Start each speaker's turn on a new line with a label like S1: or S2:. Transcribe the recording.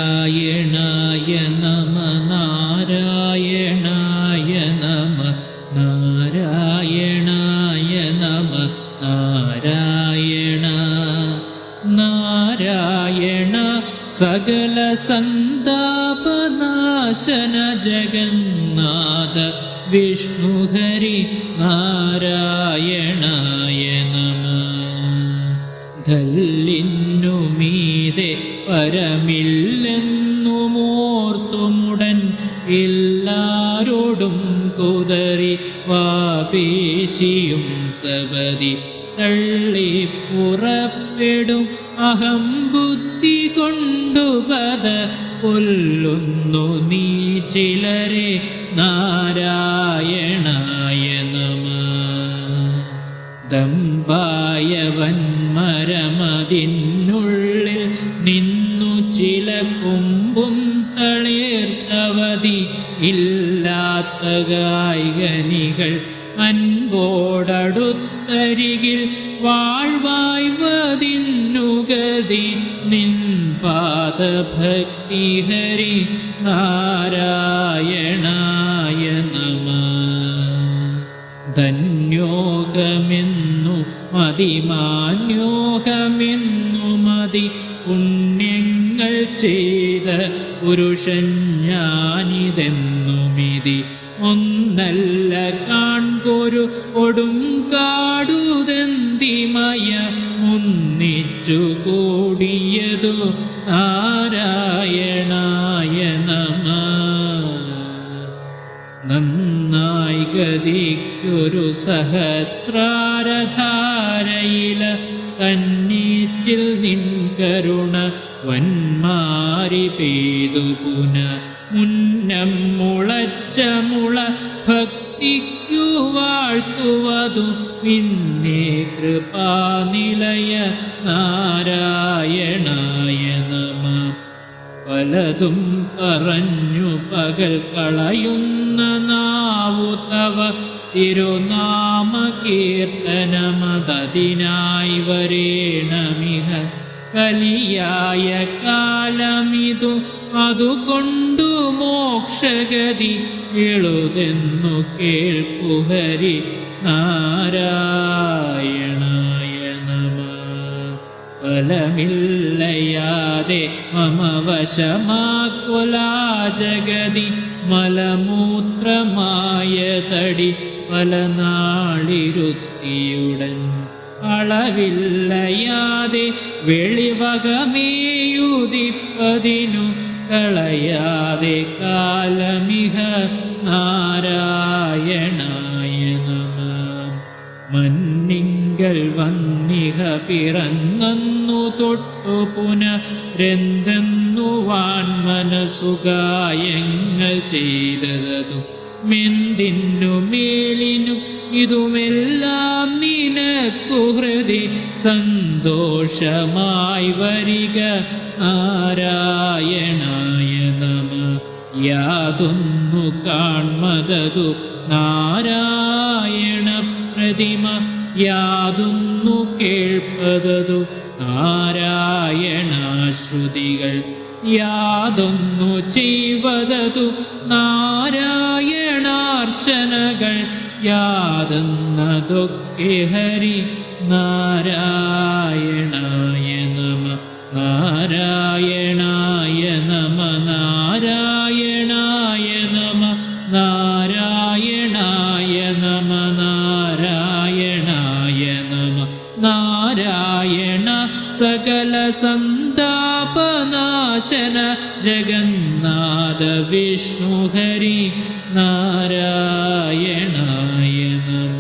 S1: നാരായണായ നമ നാരായണായ നമ നാരായണായ നമ നാരായണ നാരായണ സകല സന്താപനാശന ജഗന്നാഥ വിഷ്ണുഹരി നാരായണായ നമ ധല്ലിന്നുമീതെ പരമില്ലെന്നുമോർത്തുമുടൻ എല്ലാരോടും കുതറി വാപേശിയും സബതി തള്ളിപ്പുറപ്പെടും അഹം ബുദ്ധി കൊണ്ടുപത കൊല്ലുന്നു നീ ചിലരെ നാരായണായ നമ ദമ്പായവന്മരമതിനുള്ളിൽ നിന്നു ചില കൊമ്പും തളിർത്തവധി ഇല്ലാത്ത ഗായികനികൾ അൻപോടടുത്തരികിൽ വാഴ്വായ് വതിന്നുഗതി നിൻ പാദഭക്തി ഹരി നാരായണായ നമ ധന്യോഹമെന്നു മതിമാന്യോഹമെന്നു മതി പുണ്യങ്ങൾ ചെയ്ത പുരുഷൻ ഞാനിതെന്നുമിതി ഒന്നല്ല കാൺകൊരു കൊടുങ്കാടുദന്തിമയ ഒന്നിച്ചു കൂടിയതു നാരായണായ നമ നന്നായി ഗതിക്കൊരു സഹസ്രാരധാരയില കന്നീറ്റിൽ നിൻ കരുണ വന്മാരി പെയ്തു പുന മുന്നം മുളച്ച മുള ഭക്തിക്കു വാഴ്ത്തുവതു പിന്നെ കൃപാനിലയ നാരായണായ നമ പലതും പറഞ്ഞു പകൽ കളയുന്ന നാവു തവ തിരുനാമ കീർത്തനമതതിനായി വരേണമിഹ കലിയായ കാലമിതു അതുകൊണ്ടു മോക്ഷഗതി എഴുതെന്നു കേൾപ്പുഹരി നാരായണായ നമ ഫലമില്ലയാതെ മമ വശമാക്കുലാ ജഗതി മലമൂത്രമായ തടി പല നാളിരുത്തിയുടൻ അളവില്ലയാതെ വെളിവകമേയുദിപ്പതിനു കളയാതെ കാലമിഹ നാരായണായ നമ മന്നിങ്കൽ വന്നിഹ പിറന്നു തൊട്ടു പുനരെന്തെന്നു വാൺമനസുകായങ്ങൾ ചെയ്തതു മെന്തിന്നു മേലിനു ഇതുമെല്ലാം നിനക്കു ഹൃദി സന്തോഷമായി വരിക നാരായണായ നമ യാതൊന്നു കാൺമതതു നാരായണ പ്രതിമ യാതൊന്നു കേൾപ്പതതു നാരായണാശ്രുതികൾ യാതൊന്നു ചെയ്വതതു നാരായണാർച്ചനകൾ യാതൊന്നതൊക്കെ ഹരി നാരായണായ നമ നാരായണായ നമ നാരായണായ നമ നാരായണായ നമ നാരായണായ നമ നാരായണ സകല സന്താപനാശന ജഗന്നാഥ വിഷ്ണു ഹരി നാരായണായ നമ